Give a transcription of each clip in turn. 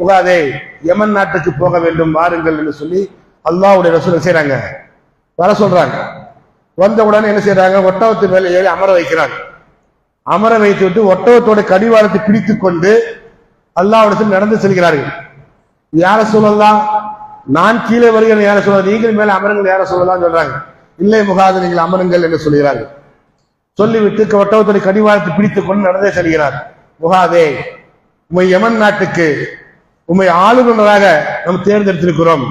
போகாதே, யமன் நாட்டுக்கு போக வேண்டும் வாருங்கள் என்று சொல்லி அல்லாஹ்வுடைய ரசூல் செய்யறாங்க, வர சொல்றாங்க. வந்த உடனே என்ன செய்யறாங்க, ஒட்டகத்து மேலே ஏறி அமர வைக்கிறாங்க. அமர வைத்து விட்டு ஒட்டகத்தோட கடிவாளத்தை பிடித்துக் கொண்டு அல்லாஹ்விடத்தில் நடந்து செல்கிறார்கள். யார சொல்லலாம், நான் கீழே வருகிறேன் யார சொல்ல, நீங்கள் மேல அமருங்கள் யார சொல்லலாம் சொல்றாங்க. இல்லை முகாது, நீங்கள் அமருங்கள் என்று சொல்கிறார்கள். சொல்லிவிட்டு ஒட்டகத்தோட கடிவாளத்தை பிடித்துக் கொண்டு நடந்தே செல்கிறார். முகாதே, உம்மை யமன் நாட்டுக்கு உம்மை ஆளுநராக நாம் தேர்ந்தெடுத்திருக்கிறோம்.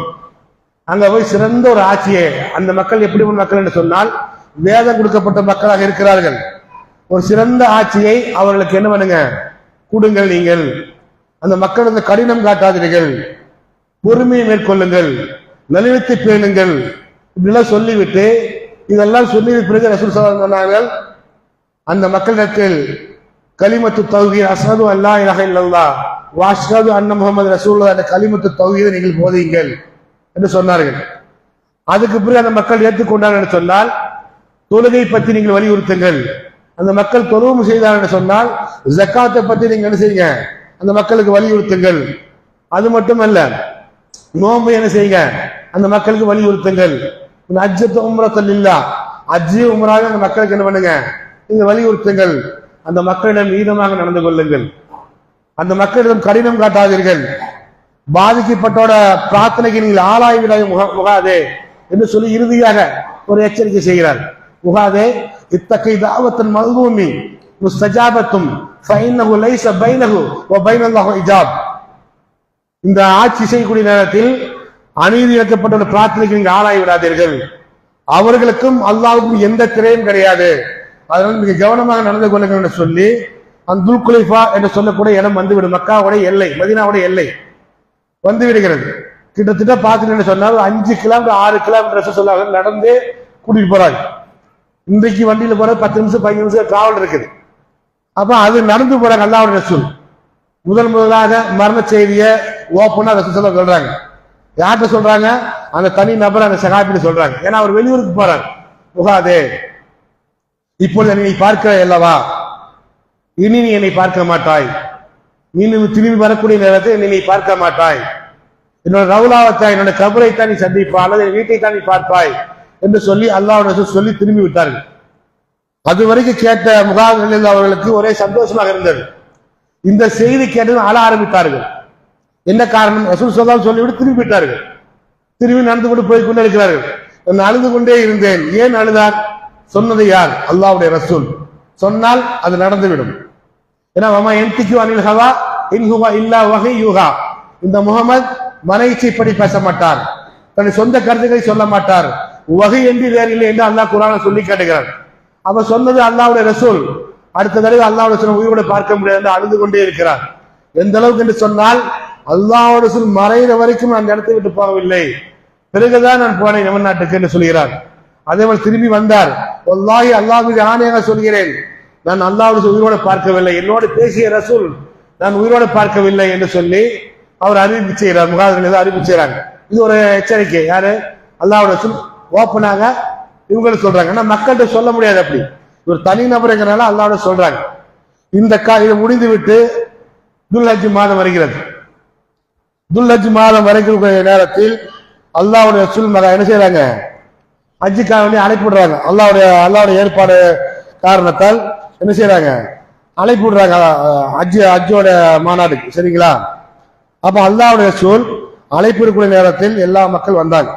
அங்க போய் சிறந்த ஒரு ஆட்சியை, அந்த மக்கள் எப்படி மக்கள் என்று சொன்னால் வேதம் கொடுக்கப்பட்ட மக்களாக இருக்கிறார்கள். ஒரு சிறந்த ஆட்சியை அவர்களுக்கு என்ன பண்ணுங்க, கொடுங்கள். நீங்கள் அந்த மக்களுக்கு கடினம் காட்டாதீர்கள், பொறுமையை மேற்கொள்ளுங்கள், நலிவத்தை பேணுங்கள், இப்படிலாம் சொல்லிவிட்டு இதெல்லாம் சொல்லி பிறகு ரசூல் ஸல்லல்லாஹு அலைஹி வஸல்லம் சொன்னார்கள், அந்த மக்களிடத்தில் கலிமத்து தௌஹீத் அஷ்ஹது அல்லா இலாஹ இல்லல்லாஹ் வ அஷ்ஹது அன்ன முஹம்மது ரசூலுல்லாஹ் என்ற கலிமத்து தௌஹீதை நீங்கள் போதியுங்கள் என்று சொன்னார்கள். அதுக்கு பிறகு அந்த மக்கள் ஏற்றுக்கொண்டார்கள் என்று சொன்னால் தொழுகை பற்றி நீங்கள் வலியுறுத்துங்கள். அந்த மக்கள் தொழுவும் செய்தார்கள் என்று சொன்னால் ஜக்காத்தை பற்றி நீங்க என்ன செய்யுங்க, அந்த மக்களுக்கு வலியுறுத்துங்கள். அது மட்டுமல்ல, நோன்பு என்ன செய்யுங்க, அந்த மக்களுக்கு வலியுறுத்துங்கள். அஜ்ஜத்து உம்ரத்தல் இல்லா, அஜ்ஜி உம்ராவை அந்த மக்களுக்கு என்ன பண்ணுங்க, நீங்க வலியுறுத்துங்கள். அந்த மக்களிடம் ஈதமாக நடந்து கொள்ளுங்கள், அந்த மக்களிடம் கடினம் காட்டாதீர்கள், பாதிக்கப்பட்டோட பிரார்த்தனைக்கு நீங்கள் ஆளாய்விடாத முகாதே என்று சொல்லி இறுதியாக ஒரு எச்சரிக்கை செய்கிறார். முகாதே, இத்தகை தாவத்தன் மல்மூமி முஸ்தஜாபத்தும் ஃபைன்னஹு லைஸ பைனஹு வ பைனல்லாஹி இஜாப். இந்த ஆட்சி செய்யக்கூடிய நேரத்தில் அநீதி இழைக்கப்பட்ட பிரார்த்தனைக்கு நீங்கள் ஆளாய் விடாதீர்கள், அவர்களுக்கும் அல்லாஹ்வுக்கும் எந்த திரையும் கிடையாது, அதனால் மிக கவனமாக நடந்து கொள்ளுங்கள் என்று சொல்லி அந்த துல்குலைஃபா என்று சொல்லக்கூடிய இடம் வந்துவிடும். மக்காவுடைய எல்லை, மதீனாவுடைய எல்லை வந்து விடுகிறது. கிட்டத்தட்ட பார்த்துட்டு சொன்னால் 5 கிலோமீட்டர் 6 கிலோமீட்டர் சொல்ல நடந்து கூட்டிட்டு போறாங்க. இன்றைக்கு வண்டியில போற 10 நிமிஷம் 15 நிமிஷம் டிராவல் இருக்குது. அப்ப அது நடந்து போறாங்க. அல்லாஹ்வுடைய ரசூல் முதலாக மரண செய்தியை ஓப்பனா ரசூல் சொல்றாங்க. யார்கிட்ட சொல்றாங்க, அந்த தனி நபர் அந்த சகாபின்னு சொல்றாங்க. ஏன்னா அவர் வெளியூருக்கு போறார். முகாதே, இப்பொழுது நீ பார்க்கிறாய் அல்லவா, இனி நீ என்னை பார்க்க மாட்டாய், நீ திரும்பி வரக்கூடிய நேரத்தை நீ பார்க்க மாட்டாய், என்னோட ரவுலாவத்தான் என்னோட கபரை தான் நீ சந்திப்பாய் அல்லது வீட்டை தான் நீ பார்ப்பாய் என்று சொல்லி அல்லாஹ்வுடைய சொல்லி திரும்பி விட்டார்கள். அது வரைக்கும் கேட்ட முகாம்களில் அவர்களுக்கு ஒரே சந்தோஷமாக இருந்தது. இந்த செய்தி கேட்டு அழ ஆரம்பித்தார்கள். என்ன காரணம், ரசூல் ஸல்லல்லாஹு சொல்லிவிட்டு திரும்பி விட்டார்கள். திரும்பி நடந்து கொண்டு போய் கொண்டு இருக்கிறார்கள். நான் அழுது கொண்டே இருந்தேன். ஏன் அழுதார், சொன்னது யார், அல்லாஹ்வுடைய ரசூல். சொன்னால் அது நடந்துவிடும். ஏன்னா வமா யன்திகு அனில் ஹவா இன் ஹுவ இல்லா வஹ்யுஹா, இந்த முஹம்மது மனைச்சிப்படி பேச மாட்டார், தன்னுடைய சொந்த கருத்துக்களை சொல்ல மாட்டார், வஹி என்று வேறு இல்லை என்று அல்லாஹ் குர்ஆனில் சொல்லி காட்டுகிறார். அவ சொன்னது அல்லாஹ்வுடைய ரசூல். அடுத்த தடவை அல்லாஹ்வுடைய ரசூல் உயிரோட பார்க்க முடியாது என்று அழுது கொண்டே இருக்கிறார். எந்த அளவுக்கு என்று சொன்னால் அல்லாஹ்வுடைய ரசூல் மறைகிற வரைக்கும் நான் இடத்தை விட்டு போகவில்லை, பிறகுதான் நான் போனேன் யமன் நாட்டுக்கு என்று சொல்கிறார். அதே போல் திரும்பி வந்தார். வல்லாஹி அல்லாஹ் மீது ஆணையாக சொல்கிறேன், நான் அல்லாஹ்வுடைய உயிரோட பார்க்கவில்லை, என்னோடு பேசிய ரசூல் நான் உயிரோட பார்க்கவில்லை என்று சொல்லி அவர் அறிவிப்பு செய்கிறார். முகாதிரில் அறிவிப்பு செய்யறாங்க. இது ஒரு எச்சரிக்கை. யாரு, அல்லாஹ்வுடைய ரசூல் ஓப்பனாக இவங்களுக்கு சொல்றாங்க. ஆனா மக்கள்கிட்ட சொல்ல முடியாது. அப்படி ஒரு தனி நபருங்கிறனால அல்லாஹ்வுடைய சொல்றாங்க. இந்த இதை முடிந்து விட்டு துல்ஹஜ் மாதம் வருகிறது. துல்ஹஜ் மாதம் வரைக்கும் நேரத்தில் அல்லாஹ்வுடைய ரசூல் என்ன செய்யறாங்க, ஹஜ்ஜுக்காக வேண்டி அழைப்பு விடுறாங்க. அல்லாஹ்வுடைய ஏற்பாடு காரணத்தால் என்ன செய்யறாங்க, அழைப்பு விடுறாங்க ஹஜ்ஜோட மாநாடுக்கு. சரிங்களா? அப்ப அல்லாஹ்வுடைய ரசூல் அழைப்பு இருக்கக்கூடிய நேரத்தில் எல்லா மக்கள் வந்தாங்க.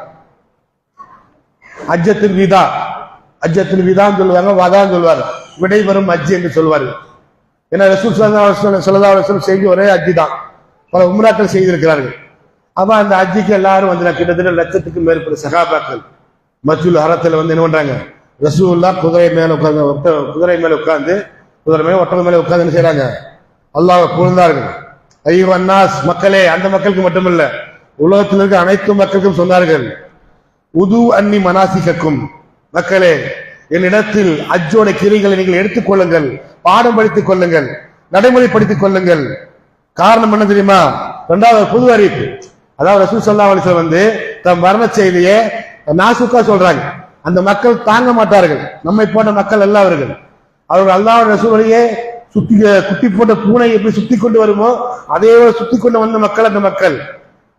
ஹஜ்ஜத்துல் விதா, ஹஜ்ஜத்துல் விதான்னு சொல்லுவாங்க, வதான்னு சொல்லுவாங்க, விடைபெறும் ஹஜ் என்று சொல்வார்கள். ஏன்னா ரசூல் ஸல்லல்லாஹு அலைஹி வஸல்லம் செய்தி ஒரே ஹஜ் தான், பல உம்ராக்கள் செய்திருக்கிறார்கள். அப்ப அந்த ஹஜ்ஜுக்கு எல்லாரும் வந்து கிட்டத்தட்ட 1,00,000க்கு மேற்பட்ட சஹாபாக்கள் மஸ்ஜிதுல் ஹரத்தில் வந்து என்ன பண்றாங்க, ரசூலுல்லாஹ் குதிரை மேல உட்கார்ந்து குதிரை மேல ஒட்டகம் மேல உட்கார்ந்து என்ன செய்யறாங்க, அல்லாஹ்வை புகழ்ந்தார்கள். ஐயுஹன் நாஸ், மக்களே, அந்த மக்களுக்கு மட்டுமல்ல உலகத்தில் இருக்க அனைத்து மக்களுக்கும் சொன்னார்கள், உது அன்னி மனாசிகக்கும், மக்களே என்னிடத்தில் ஹஜ்ஜோட கிரிகளை நீங்கள் எடுத்துக் கொள்ளுங்கள், பாடம் படித்துக் கொள்ளுங்கள், நடைமுறைப்படுத்திக் கொள்ளுங்கள். காரணம் என்ன தெரியுமா, 2வது புது அறிவிப்பு. அதாவது ரசூல் ஸல்லல்லாஹு அலைஹி வஸல்லம் வந்து தம் மரண செய்தியை நாசுக்கா சொல்றாங்க. அந்த மக்கள் தாங்க மாட்டார்கள். நம்மை போன்ற மக்கள் அல்ல அவர்கள். அவர்கள் அல்லாஹ்வுடைய ரசூலையே குட்டி போட்ட பூனை எப்படி சுத்தி கொண்டு வருமோ அதே சுத்தி கொண்டு வந்த மக்கள் அந்த மக்கள்